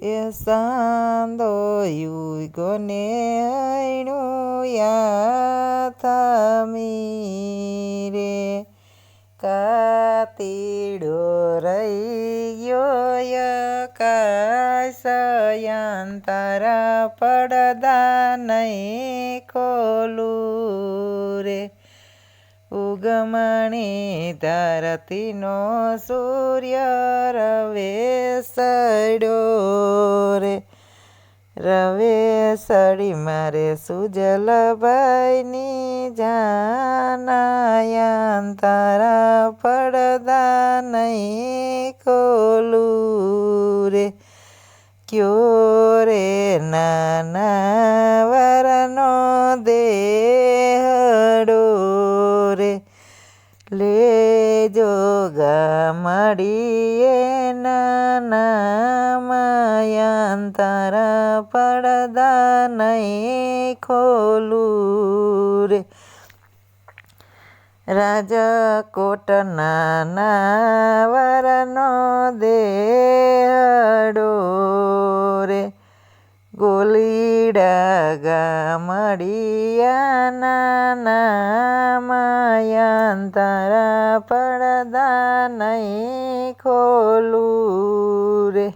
એ સાંદો યુગને હૈણું યાથમી રે કાતીડો રહી ગયો કાશયાંતરા પડદા નહીં ખોલું રે ઉગમણી ધરતીનો સૂર્ય રવે સડ્યો રે રવે સડી મારે સુજલભાઈની જાનાયાંતરા પડદા નહીં ખોલું રે ક્યો રે નાના વરનો દેહડો રે લેજો ગામડીએ નાના માયાંતરા પડદા નહીં ખોલું રે રાજકોટના નાવરનો દેહડો રે ગોલીડા ગામડિયાના નામાયાંતરા પડદા નહીં ખોલું રે